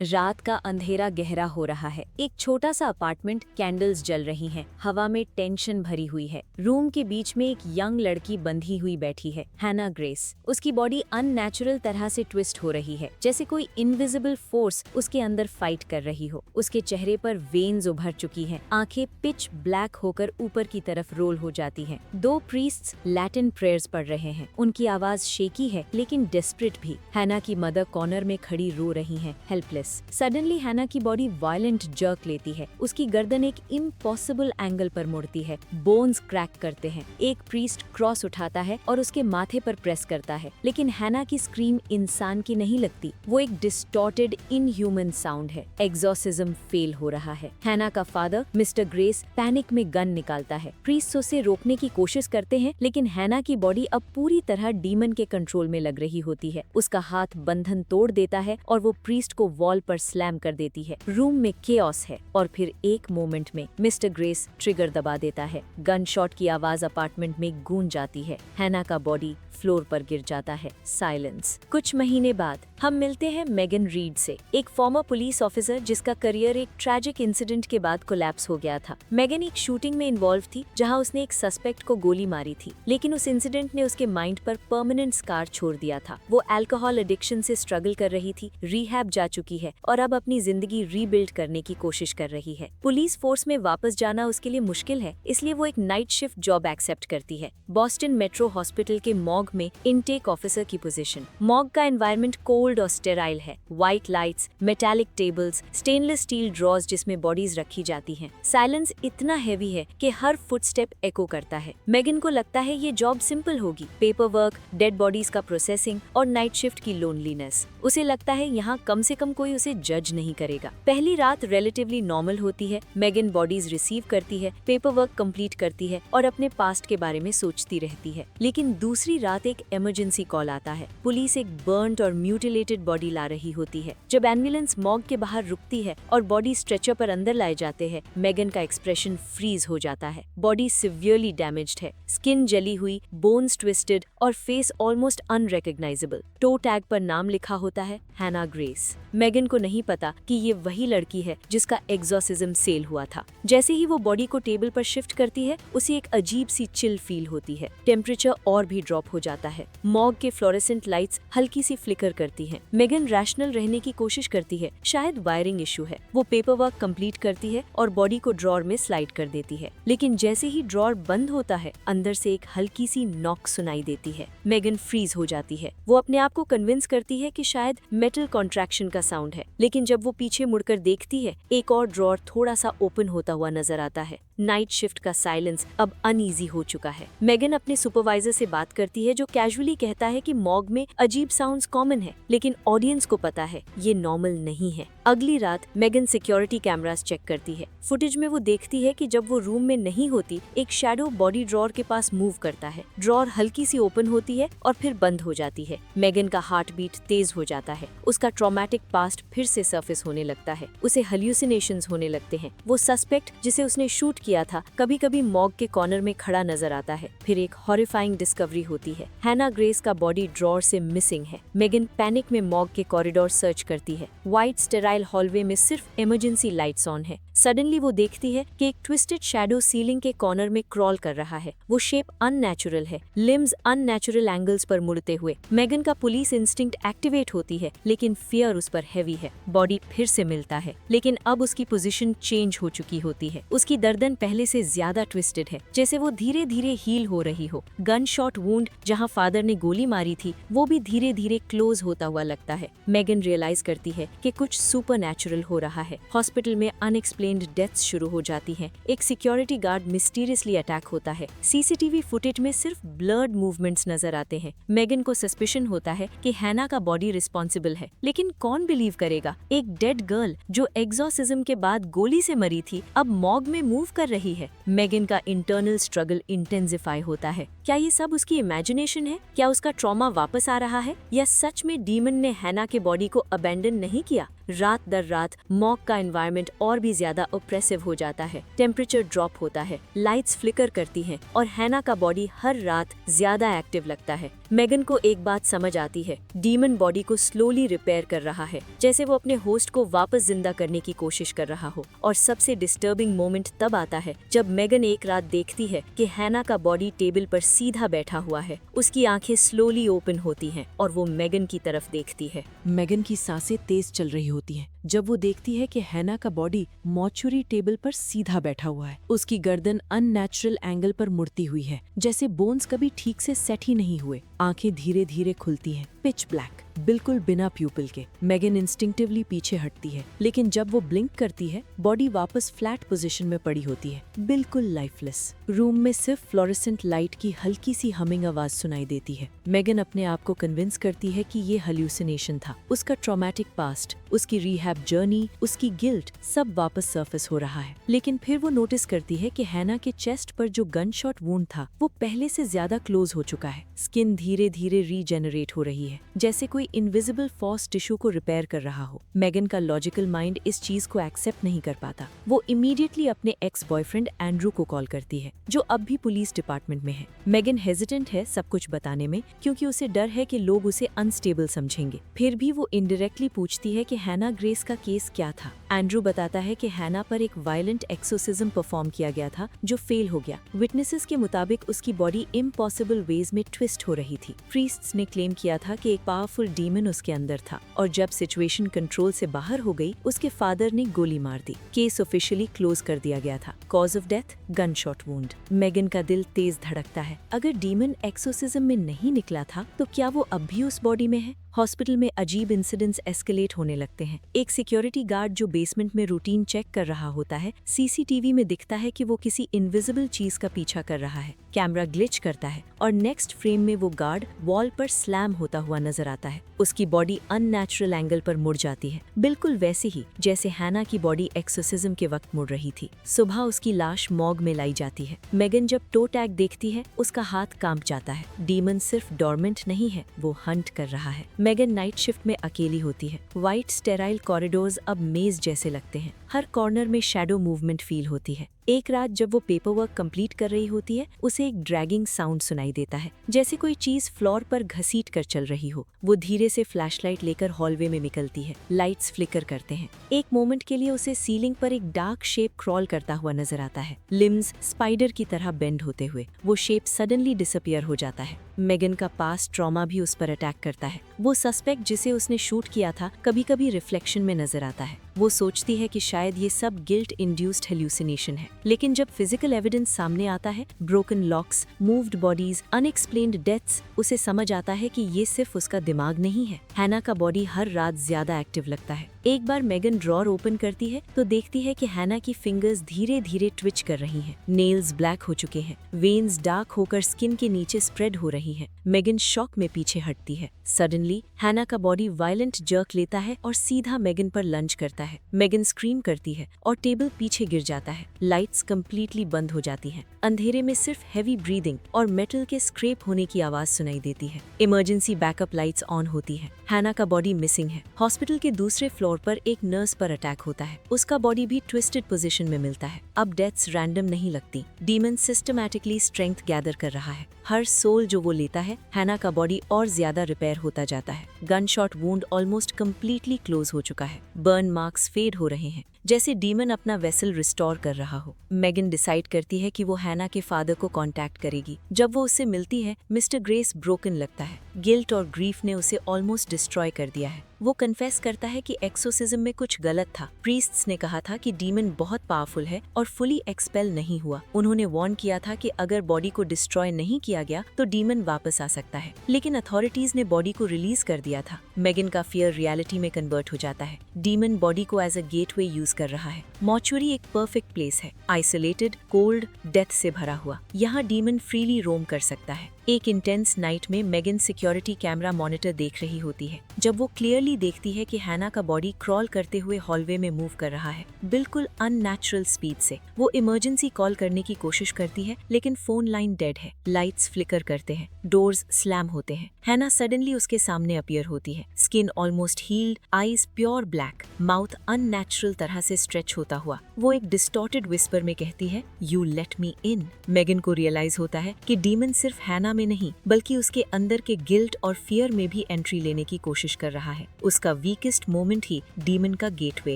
रात का अंधेरा गहरा हो रहा है। एक छोटा सा अपार्टमेंट, कैंडल्स जल रही हैं, हवा में टेंशन भरी हुई है। रूम के बीच में एक यंग लड़की बंधी हुई बैठी है, हैना ग्रेस। उसकी बॉडी अननेचुरल तरह से ट्विस्ट हो रही है, जैसे कोई इनविजिबल फोर्स उसके अंदर फाइट कर रही हो। उसके चेहरे पर वेन्स उभर चुकी हैं, आंखें पिच ब्लैक होकर ऊपर की तरफ रोल हो जाती हैं। दो प्रीस्ट्स लैटिन प्रेयर्स पढ़ रहे हैं। उनकी आवाज शेकी है लेकिन डेस्परेट भी। हैना की मदर कॉर्नर में खड़ी रो रही हैं, हेल्पलेस। सडनली हैना की बॉडी वायलेंट जर्क लेती है। उसकी गर्दन एक इम्पॉसिबल एंगल पर मुड़ती है, बोन्स क्रैक करते हैं। एक प्रीस्ट क्रॉस उठाता है और उसके माथे पर प्रेस करता है, लेकिन हैना की स्क्रीम इंसान की नहीं लगती। वो एक डिस्टॉर्टेड इनह्यूमन साउंड है। एग्जॉर्सिज्म फेल हो रहा है। हैना का फादर मिस्टर ग्रेस पैनिक में गन निकालता है। प्रीस्ट उसे रोकने की कोशिश करते हैं, लेकिन हैना की बॉडी अब पूरी तरह डीमन के कंट्रोल में लग रही होती है। उसका हाथ बंधन तोड़ देता है और वो प्रीस्ट को वॉल पर स्लैम कर देती है। रूम में केओस है और फिर एक मोमेंट में मिस्टर ग्रेस ट्रिगर दबा देता है। गन शॉट की आवाज अपार्टमेंट में गूंज जाती है। हैना का बॉडी फ्लोर पर गिर जाता है। साइलेंस। कुछ महीने बाद हम मिलते हैं मेगन रीड से, एक फॉर्मर पुलिस ऑफिसर जिसका करियर एक ट्रैजिक इंसिडेंट के बाद कोलैप्स हो गया था। मेगन एक शूटिंग में इन्वॉल्व थी जहां उसने एक सस्पेक्ट को गोली मारी थी, लेकिन उस इंसिडेंट ने उसके माइंड पर परमानेंट स्कार छोड़ दिया था। वो अल्कोहल एडिक्शन से स्ट्रगल कर रही थी, रिहैब जा चुकी है और अब अपनी जिंदगी रीबिल्ड करने की कोशिश कर रही है। पुलिस फोर्स में वापस जाना उसके लिए मुश्किल है, इसलिए वो एक नाइट शिफ्ट जॉब एक्सेप्ट करती है। बॉस्टन मेट्रो हॉस्पिटल के मॉर्ग में इनटेक ऑफिसर की पोजीशन। मॉर्ग का एनवायरनमेंट कोल्ड और स्टेराइल है। White lights, metallic tables, stainless steel drawers जिसमें बॉडीज रखी जाती हैं। साइलेंस इतना हैवी है कि हर फुटस्टेप एको करता है। मेगन को लगता है ये जॉब सिंपल होगी, पेपर वर्क, डेड बॉडीज का प्रोसेसिंग और नाइट शिफ्ट की लोनलीनेस। उसे लगता है यहाँ कम से कम कोई उसे जज नहीं करेगा। पहली रात रिलेटिवली नॉर्मल होती है। मेगन बॉडीज रिसीव करती है, पेपर वर्क कंप्लीट करती है और अपने पास्ट के बारे में सोचती रहती है। लेकिन दूसरी रात एक इमरजेंसी कॉल आता है। पुलिस एक बर्न्ड और म्यूटिलेटेड बॉडी ला रही होती है। जब एम्बुलेंस मॉर्ग के बाहर रुकती है और बॉडी स्ट्रेचर पर अंदर लाए जाते हैं, मेगन का एक्सप्रेशन फ्रीज हो जाता है। बॉडी सिवियरली डैमेज्ड है, स्किन जली हुई, बोन्स ट्विस्टेड और face almost unrecognisable. Toe tag पर नाम लिखा होता है, हैना ग्रेस। मेगन को नहीं पता कि ये वही लड़की है जिसका एग्जॉर्सिज्म सेल हुआ था। जैसे ही वो बॉडी को टेबल पर शिफ्ट करती है, उसे एक अजीब सी चिल फील होती है। टेम्परेचर और भी ड्रॉप हो जाता है। मॉर्ग के फ्लोरेसेंट लाइट्स हल्की सी फ्लिकर करती हैं। मेगन रैशनल रहने की कोशिश करती है, शायद वायरिंग इशू है। वो पेपर वर्क कंप्लीट करती है और बॉडी को ड्रॉर में स्लाइड कर देती है। लेकिन जैसे ही ड्रॉर बंद होता है, अंदर से एक हल्की सी नॉक सुनाई देती है। मेगन फ्रीज हो जाती है। वो अपने आप को कन्विंस करती है कि शायद मेटल कॉन्ट्रैक्शन का साउंड है, लेकिन जब वो पीछे मुड़कर देखती है, एक और ड्रॉर थोड़ा सा ओपन होता हुआ नजर आता है। नाइट शिफ्ट का साइलेंस अब अनईजी हो चुका है। मेगन अपने सुपरवाइजर से बात करती है, जो कैजुअली कहता है कि मॉर्ग में अजीब साउंड्स कॉमन है, लेकिन ऑडियंस को पता है ये नॉर्मल नहीं है। अगली रात मेगन सिक्योरिटी कैमरास चेक करती है। फुटेज में वो देखती है कि जब वो रूम में नहीं होती, एक शैडो बॉडी ड्रॉर के पास मूव करता है। ड्रॉर हल्की सी ओपन होती है और फिर बंद हो जाती है। मेगन का हार्ट बीट तेज हो जाता है। उसका ट्रॉमेटिक पास्ट फिर से सरफेस होने लगता है। उसे हेल्यूसिनेशंस होने लगते हैं। वो सस्पेक्ट जिसे उसने शूट किया था कभी कभी मॉर्ग के कॉर्नर में खड़ा नजर आता है। फिर एक हॉरिफाइंग डिस्कवरी होती है, हैना ग्रेस का बॉडी ड्रॉर से मिसिंग है। मेगन पैनिक में मॉर्ग के कॉरिडोर सर्च करती है। व्हाइट स्टेराइल हॉलवे में सिर्फ इमरजेंसी लाइट्स ऑन है। सडनली वो देखती है कि एक ट्विस्टेड शैडो सीलिंग के कॉर्नर में क्रॉल कर रहा है। वो शेप अननेचुरल है, लिम्स अननेचुरल एंगल्स पर मुड़ते हुए। मेगन का पुलिस इंस्टिंक्ट एक्टिवेट होती है, लेकिन फियर उस पर हैवी है। बॉडी फिर से मिलता है, लेकिन अब उसकी पोजीशन चेंज हो चुकी होती है। उसकी गर्दन पहले से ज्यादा ट्विस्टेड है, जैसे वो धीरे धीरे हील हो रही हो। गन शॉट वुंड जहाँ फादर ने गोली मारी थी, वो भी धीरे धीरे क्लोज होता हुआ लगता है। मेगन रियलाइज करती है कि कुछ सुपरनैचुरल हो रहा है। हॉस्पिटल में अनएक्सप्लेन्ड डेथ्स शुरू हो जाती हैं। एक सिक्योरिटी गार्ड मिस्टीरियसली अटैक होता है। सीसीटीवी फुटेज में सिर्फ ब्लर्ड मूवमेंट्स नजर आते हैं। मेगन को सस्पिशन होता है कि हैना का बॉडी रिस्पॉन्सिबल है, लेकिन कौन बिलीव करेगा? एक डेड गर्ल जो एग्जॉर्सिज्म के बाद गोली से मरी थी, अब मॉर्ग में मूव कर रही है। मेगन का इंटरनल स्ट्रगल इंटेंसिफाई होता है। क्या ये सब उसकी इमेजिनेशन है? क्या उसका ट्रॉमा वापस आ रहा है, या सच में डीमन ने हैना के बॉडी को अबेंडन नहीं किया? रात दर रात मॉक का एनवायरनमेंट और भी ज्यादा ऑप्रेसिव हो जाता है। टेम्परेचर ड्रॉप होता है, लाइट्स फ्लिकर करती हैं और हैना का बॉडी हर रात ज्यादा एक्टिव लगता है। मेगन को एक बात समझ आती है, डीमन बॉडी को स्लोली रिपेयर कर रहा है, जैसे वो अपने होस्ट को वापस जिंदा करने की कोशिश कर रहा हो। और सबसे डिस्टर्बिंग मोमेंट तब आता है जब मेगन एक रात देखती है कि हैना का बॉडी टेबल पर सीधा बैठा हुआ है। उसकी आंखें स्लोली ओपन होती हैं और वो मेगन की तरफ देखती है। मेगन की सांसें तेज चल रही होती हैं जब वो देखती है कि हैना का बॉडी मॉर्चुरी टेबल पर सीधा बैठा हुआ है। उसकी गर्दन अननेचुरल एंगल पर मुड़ती हुई है, जैसे बोन्स कभी ठीक से सेट ही नहीं हुए। आंखें धीरे धीरे खुलती हैं, पिच ब्लैक, बिल्कुल बिना प्यूपिल के। मेगन इंस्टिंक्टिवली पीछे हटती है, लेकिन जब वो ब्लिंक करती है, बॉडी वापस फ्लैट पोजीशन में पड़ी होती है, बिल्कुल लाइफलेस। रूम में सिर्फ फ्लोरेसेंट लाइट की हल्की सी हमिंग आवाज सुनाई देती है। मेगन अपने आप को कन्विंस करती है कि ये हेल्यूसिनेशन था। उसका ट्रॉमेटिक पास्ट, उसकी रिहैब जर्नी, उसकी गिल्ट, सब वापस सरफेस हो रहा है। लेकिन फिर वो नोटिस करती है कि हैना के चेस्ट पर जो गन शॉट वुंड था, वो पहले से ज्यादा क्लोज हो चुका है। स्किन धीरे धीरे रीजेनरेट हो रही है, जैसे कोई इनविजिबल फोर्स टिश्यू को रिपेयर कर रहा हो। मेगन का लॉजिकल माइंड इस चीज को एक्सेप्ट नहीं कर पाता। वो इमीडिएटली अपने एक्स बॉयफ्रेंड एंड्रू को कॉल करती है, जो अब भी पुलिस डिपार्टमेंट में है। मेगन हेजिटेंट है सब कुछ बताने में, क्योंकि उसे डर है कि लोग उसे अनस्टेबल समझेंगे। फिर भी वो इनडायरेक्टली पूछती है कि हैना ग्रेस का केस क्या था। एंड्रू बताता है कि हैना पर एक वायलेंट एक्सोसिज्म परफॉर्म किया गया था जो फेल हो गया। विटनेसेस के मुताबिक उसकी बॉडी इम्पॉसिबल वेज में ट्विस्ट हो रही थी। प्रीस्ट्स ने क्लेम किया था कि एक पावरफुल डीमन उसके अंदर था, और जब सिचुएशन कंट्रोल से बाहर हो गई, उसके फादर ने गोली मार दी। केस ऑफिशियली क्लोज कर दिया गया था। Cause of death gun shot wound. Megan का दिल तेज धड़कता है। अगर डीमन एक्सोसिज्म में नहीं निकला था तो क्या वो अब भी उस बॉडी में है? हॉस्पिटल में अजीब इंसिडेंट्स एस्केलेट होने लगते हैं। एक सिक्योरिटी गार्ड जो बेसमेंट में रूटीन चेक कर रहा होता है, सीसीटीवी में दिखता है कि वो किसी इनविजिबल चीज का पीछा कर रहा है। कैमरा ग्लिच करता है और नेक्स्ट फ्रेम में वो गार्ड वॉल पर स्लैम होता हुआ नजर आता है। उसकी बॉडी अननेचुरल एंगल पर मुड़ जाती है, बिल्कुल वैसे ही जैसे हैना की बॉडी एक्सोसिज्म के वक्त मुड़ रही थी। सुबह उसकी लाश मॉर्ग में लाई जाती है। मेगन जब टो टैग देखती है, उसका हाथ कांप जाता है। डीमन सिर्फ डॉर्मेंट नहीं है, वो हंट कर रहा है। मेगन नाइट शिफ्ट में अकेली होती है। व्हाइट स्टेराइल कॉरिडोर्स अब मेज जैसे लगते हैं। हर कॉर्नर में शैडो मूवमेंट फील होती है। एक रात जब वो पेपर वर्क कंप्लीट कर रही होती है, उसे एक ड्रैगिंग साउंड सुनाई देता है, जैसे कोई चीज फ्लोर पर घसीट कर चल रही हो। वो धीरे से फ्लैशलाइट लेकर हॉलवे में निकलती है। लाइट्स फ्लिकर करते हैं। एक मोमेंट के लिए उसे सीलिंग पर एक डार्क शेप क्रॉल करता हुआ नजर आता है, लिम्स स्पाइडर की तरह बेंड होते हुए। वो शेप सडनली डिसअपियर हो जाता है। मेगन का पास्ट ट्रॉमा भी उस पर अटैक करता है। वो सस्पेक्ट जिसे उसने शूट किया था कभी कभी रिफ्लेक्शन में नजर आता है। वो सोचती है कि शायद ये सब गिल्ट इंड्यूस्ड हेल्यूसिनेशन है, लेकिन जब फिजिकल एविडेंस सामने आता है, broken locks, moved bodies, unexplained deaths, उसे समझ आता है कि ये सिर्फ उसका दिमाग नहीं है। हैना का बॉडी हर रात ज्यादा एक्टिव लगता है। एक बार मेगन ड्रॉर ओपन करती है तो देखती है कि हैना की फिंगर्स धीरे धीरे ट्विच कर रही हैं। नेल्स ब्लैक हो चुके हैं। वेन्स डार्क होकर स्किन के नीचे स्प्रेड हो रही हैं। मेगन शॉक में पीछे हटती है। सडनली हैना का बॉडी वायलेंट जर्क लेता है और सीधा मेगन पर लंच करता है। मेगन स्क्रीम करती है और टेबल पीछे गिर जाता है। लाइट्स कंप्लीटली बंद हो जाती हैं। अंधेरे में सिर्फ हेवी ब्रीदिंग और मेटल के स्क्रैप होने की आवाज सुनाई देती है। इमरजेंसी बैकअप लाइट्स ऑन होती है। हैना का बॉडी मिसिंग है। हॉस्पिटल के दूसरे फ्लोर पर एक नर्स पर अटैक होता है। उसका बॉडी भी ट्विस्टेड पोजीशन में मिलता है। अब डेथ्स रैंडम नहीं लगती। डीमन सिस्टमैटिकली स्ट्रेंथ गैदर कर रहा है। हर सोल जो वो लेता है, हैना का बॉडी और ज्यादा रिपेयर होता जाता है। Gun shot wound almost completely close हो चुका है। बर्न मार्क्स फेड हो रहे हैं, जैसे डीमन अपना वेसल रिस्टोर कर रहा हो। मेगन डिसाइड करती है कि वो हैना के फादर को कांटेक्ट करेगी। जब वो उससे मिलती है, मिस्टर ग्रेस ब्रोकन लगता है। गिल्ट और ग्रीफ ने उसे ऑलमोस्ट डिस्ट्रॉय कर दिया है। वो कन्फेस करता है कि एक्सोसिज्म में कुछ गलत था। प्रीस्ट्स ने कहा था कि डीमन बहुत पावरफुल है और फुली एक्सपेल नहीं हुआ। उन्होंने वार्न किया था कि अगर बॉडी को डिस्ट्रॉय नहीं किया गया तो डीमन वापस आ सकता है, लेकिन अथॉरिटीज ने बॉडी को रिलीज कर दिया था। मेगन का फियर रियलिटी में कन्वर्ट हो जाता है। डीमन बॉडी को एज अ गेटवे यूज कर रहा है। मॉर्चुरी एक परफेक्ट प्लेस है, आइसोलेटेड, कोल्ड, डेथ से भरा हुआ। यहाँ डीमन फ्रीली रोम कर सकता है। एक इंटेंस नाइट में मेगन सिक्योरिटी कैमरा मॉनिटर देख रही होती है। जब वो क्लियरली सडनली देखती है कि हैना का बॉडी क्रॉल करते हुए हॉलवे में मूव कर रहा है, बिल्कुल अननेचुरल स्पीड से। वो इमरजेंसी कॉल करने की कोशिश करती है, लेकिन फोन लाइन डेड है। लाइट्स फ्लिकर करते हैं, डोर्स स्लैम होते हैं। हैना सडनली उसके सामने अपीयर होती है, skin almost healed, eyes pure black, mouth unnatural तरह से स्ट्रेच होता हुआ। वो एक डिस्टॉर्टेड विस्पर में कहती है, "you let me in." Megan को रियलाइज होता है कि डीमन सिर्फ हैना में नहीं, बल्कि उसके अंदर के गिल्ट और फियर में भी एंट्री लेने की कोशिश कर रहा है। उसका वीकेस्ट मोमेंट ही डीमन का गेटवे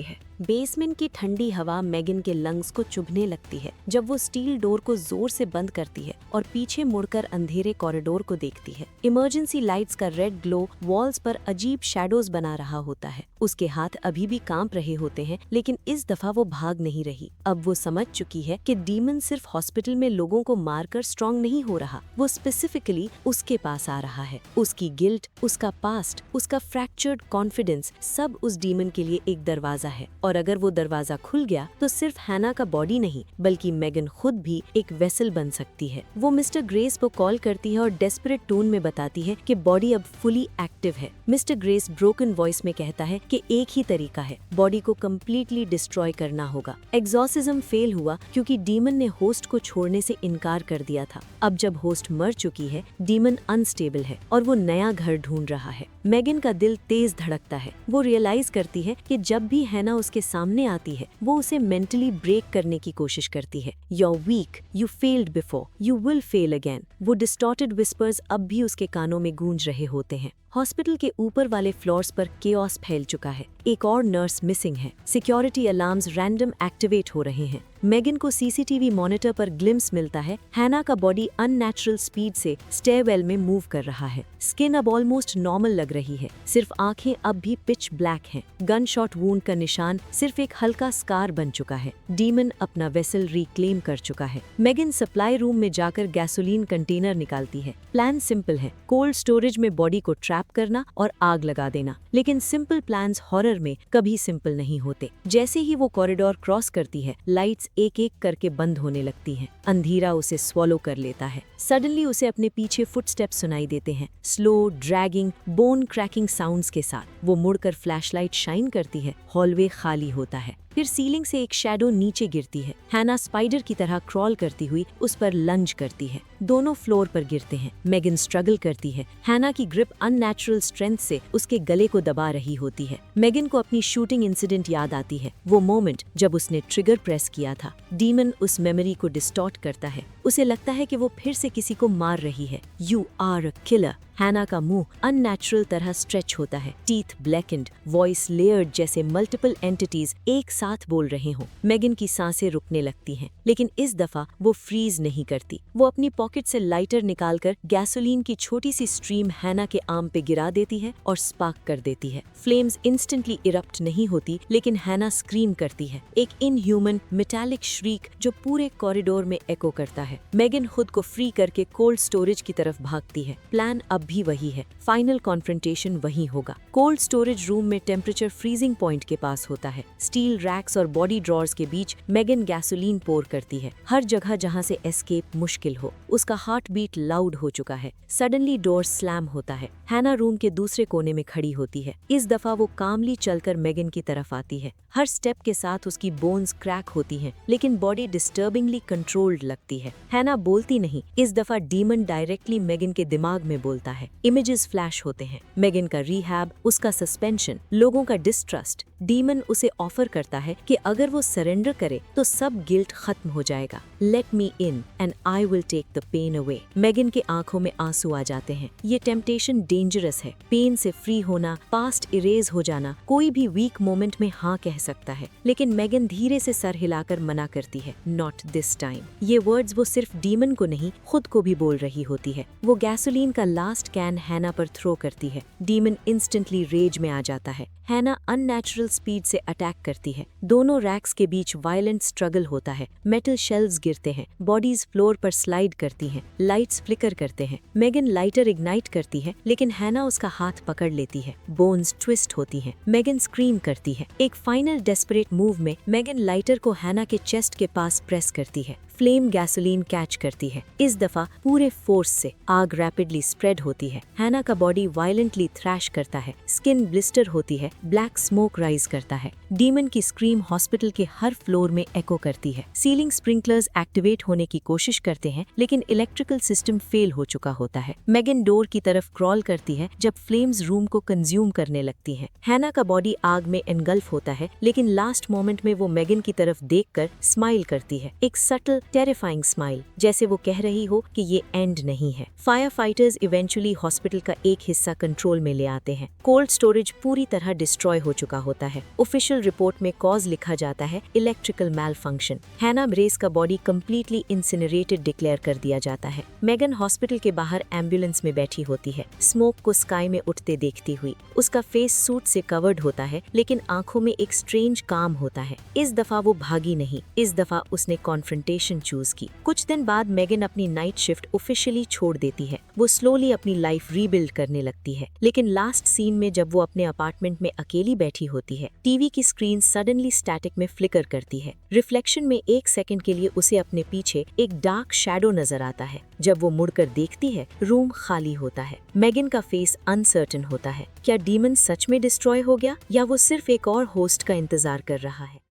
है। बेसमेंट की ठंडी हवा मेगन के लंग्स को चुभने लगती है जब वो स्टील डोर को जोर से बंद करती है और पीछे मुड़कर अंधेरे कॉरिडोर को देखती है। इमरजेंसी लाइट्स का रेड ग्लो वॉल्स पर अजीब शैडोज बना रहा होता है। उसके हाथ अभी भी कांप रहे होते हैं, लेकिन इस दफा वो भाग नहीं रही। अब वो समझ चुकी है कि डीमन सिर्फ हॉस्पिटल में लोगों को मारकर स्ट्रॉन्ग नहीं हो रहा, वो स्पेसिफिकली उसके पास आ रहा है। उसकी गिल्ट, उसका पास्ट, उसका फ्रैक्चर्ड कॉन्फिडेंस, सब उस डीमन के लिए एक दरवाजा है। और अगर वो दरवाजा खुल गया तो सिर्फ हैना का बॉडी नहीं, बल्कि मेगन खुद भी एक वेसल बन सकती है। वो मिस्टर ग्रेस को कॉल करती है और डेस्परेट टोन में बताती है कि बॉडी अब फुली एक्टिव है। मिस्टर ग्रेस ब्रोकन वॉइस में कहता है कि एक ही तरीका है, बॉडी को कम्प्लीटली डिस्ट्रॉय करना होगा। एग्जॉर्सिज्म फेल हुआ क्योंकि डीमन ने होस्ट को छोड़ने से इनकार कर दिया था। अब जब होस्ट मर चुकी है, डीमन अनस्टेबल है और वो नया घर ढूंढ रहा है। मेगन का दिल तेज धड़कता है। वो रियलाइज करती है कि जब भी हैना उसके सामने आती है, वो उसे मेंटली ब्रेक करने की कोशिश करती है। "You're weak, you failed before, you will fail again." वो डिस्टॉर्टेड विस्पर्स अब भी उसके कानों में गूंज रहे होते हैं। हॉस्पिटल के ऊपर वाले फ्लोर्स पर केओस फैल चुका है। एक और नर्स मिसिंग है। सिक्योरिटी अलार्म्स रैंडम एक्टिवेट हो रहे हैं। मेगन को सीसीटीवी मॉनिटर पर ग्लिम्स मिलता है। हैना का बॉडी अननेचुरल स्पीड से स्टेयरवेल में मूव कर रहा है। स्किन अब ऑलमोस्ट नॉर्मल लग रही है, सिर्फ आंखें अब भी पिच ब्लैक हैं। गन शॉट वूंड का निशान सिर्फ एक हल्का स्कार बन चुका है। डीमन अपना वेसल रिक्लेम कर चुका है। मेगन सप्लाई रूम में जाकर गैसोलीन कंटेनर निकालती है। प्लान सिंपल है, कोल्ड स्टोरेज में बॉडी को ट्रैप करना और आग लगा देना। लेकिन सिंपल प्लान्स हॉरर में कभी सिंपल नहीं होते। जैसे ही वो कॉरिडोर क्रॉस करती है, लाइट्स एक एक करके बंद होने लगती हैं। अंधेरा उसे स्वॉलो कर लेता है। सडनली उसे अपने पीछे फुटस्टेप्स सुनाई देते हैं, slow, dragging, bone cracking sounds के साथ। वो मुड़कर फ्लैशलाइट शाइन करती है। हॉलवे खाली होता है। फिर सीलिंग से एक शैडो नीचे गिरती है। हैना स्पाइडर की तरह क्रॉल करती हुई उस पर लंज करती है। दोनों फ्लोर पर गिरते हैं। मेगन स्ट्रगल करती है। हैना की ग्रिप अननेचुरल स्ट्रेंथ से उसके गले को दबा रही होती है। मेगन को अपनी शूटिंग इंसिडेंट याद आती है, वो मोमेंट जब उसने ट्रिगर प्रेस किया था। डीमन उस मेमोरी को डिस्टॉर्ट करता है। उसे लगता है कि वो फिर से किसी को मार रही है। "You are a killer." हैना का मुंह अननेचुरल तरह स्ट्रेच होता है, टीथ ब्लैकेंड, वॉइस लेयर्ड जैसे मल्टीपल एंटिटीज एक साथ बोल रहे हों। मेगन की सांसें रुकने लगती हैं, लेकिन इस दफा वो फ्रीज नहीं करती। वो अपनी पॉकेट से लाइटर निकालकर गैसोलीन की छोटी सी स्ट्रीम हैना के आर्म पे गिरा देती है और स्पार्क कर देती है। फ्लेम्स इंस्टेंटली इरप्ट नहीं होती, लेकिन हैना स्क्रीम करती है, एक इनह्यूमन मेटालिक श्रीक जो पूरे कॉरिडोर में एको करता है। मेगन खुद को फ्री करके कोल्ड स्टोरेज की तरफ भागती है। प्लान अब भी वही है, फाइनल कॉन्फ्रंटेशन वही होगा। कोल्ड स्टोरेज रूम में टेम्परेचर फ्रीजिंग पॉइंट के पास होता है। स्टील रैक्स और बॉडी ड्रॉर्स के बीच मेगन गैसोलीन पोर करती है, हर जगह जहां से एस्केप मुश्किल हो। उसका हार्ट बीट लाउड हो चुका है। सडनली डोर स्लैम होता है। हैना रूम के दूसरे कोने में खड़ी होती है। इस दफा वो कामली चलकर मेगन की तरफ आती है। हर स्टेप के साथ उसकी बोन्स क्रैक होती हैं, लेकिन बॉडी डिस्टर्बिंगली कंट्रोल्ड लगती है। हैना बोलती नहीं, इस दफा डीमन डायरेक्टली मेगन के दिमाग में बोलता है। इमेजेस फ्लैश होते हैं, मेगन का रिहैब, उसका सस्पेंशन, लोगों का डिस्ट्रस्ट। डीमन उसे ऑफर करता है कि अगर वो सरेंडर करे तो सब गिल्ट खत्म हो जाएगा। Let me in and I will take the pain away. Megan के आंखों में आंसू आ जाते हैं। ये टेम्पटेशन डेंजरस है। पेन से फ्री होना, पास्ट इरेज हो जाना, कोई भी वीक मोमेंट में हाँ कह सकता है, लेकिन मेगन धीरे से सर हिलाकर मना करती है, नॉट दिस टाइम। ये वर्ड्स वो सिर्फ डीमन को नहीं, खुद को भी बोल रही होती है। वो गैसोलीन का लास्ट कैन हैना पर थ्रो करती है। डीमन इंस्टेंटली रेज में आ जाता है। हैना अननेचुरल स्पीड से अटैक करती है। दोनों रैक्स के बीच वायलेंट स्ट्रगल होता है। मेटल शेल्व्स गिरते हैं, बॉडीज फ्लोर पर स्लाइड करती हैं, लाइट्स फ्लिकर करते हैं। मेगन लाइटर इग्नाइट करती है, लेकिन हैना उसका हाथ पकड़ लेती है। बोन्स ट्विस्ट होती हैं। मेगन स्क्रीम करती है। एक फाइनल डेस्परेट मूव में मेगन लाइटर को हैना के चेस्ट के पास प्रेस करती है। फ्लेम गैसोलीन कैच करती है। इस दफा पूरे फोर्स से आग रैपिडली स्प्रेड होती है। हैना का बॉडी वायलेंटली थ्रैश करता है, स्किन ब्लिस्टर होती है, ब्लैक स्मोक राइज करता है। डीमन की स्क्रीम हॉस्पिटल के हर फ्लोर में एको करती है। सीलिंग स्प्रिंकलर्स एक्टिवेट होने की कोशिश करते हैं, लेकिन इलेक्ट्रिकल सिस्टम फेल हो चुका होता है। मेगन डोर की तरफ क्रॉल करती है जब फ्लेम्स रूम को कंज्यूम करने लगती हैं। हैना का बॉडी आग में एनगल्फ होता है, लेकिन लास्ट मोमेंट में वो मेगन की तरफ देखकर स्माइल करती है, एक सटल टेरिफाइंग स्माइल, जैसे वो कह रही हो कि ये एंड नहीं है। फायर फाइटर्स इवेंचुअली हॉस्पिटल का एक हिस्सा कंट्रोल में ले आते हैं। कोल्ड स्टोरेज पूरी तरह डिस्ट्रॉय हो चुका होता है। ऑफिशियल रिपोर्ट में कॉज लिखा जाता है इलेक्ट्रिकल मैल फंक्शन। हैना ब्रेस का बॉडी कम्प्लीटली इंसिनरेटेड डिक्लेयर कर दिया जाता है। मेगन हॉस्पिटल के बाहर एम्बुलेंस में बैठी होती है, स्मोक को स्काई में उठते देखती हुई। उसका फेस सूट से कवर्ड होता है, लेकिन आंखों में एक स्ट्रेंज काम होता है। इस दफा वो भागी नहीं, इस दफा उसने कॉन्फ्रंटेशन चूज की। कुछ दिन बाद मेगन अपनी नाइट शिफ्ट ऑफिशियली छोड़ देती है। वो स्लोली अपनी लाइफ रीबिल्ड करने लगती है। लेकिन लास्ट सीन में जब वो अपने अपार्टमेंट में अकेली बैठी होती है, टीवी की स्क्रीन सडनली स्टैटिक में फ्लिकर करती है। रिफ्लेक्शन में एक सेकंड के लिए उसे अपने पीछे एक डार्क शैडो नजर आता है। जब वो मुड़कर देखती है, रूम खाली होता है। मेगन का फेस अनसर्टन होता है। क्या डीमन सच में डिस्ट्रॉय हो गया, या वो सिर्फ एक और होस्ट का इंतजार कर रहा है?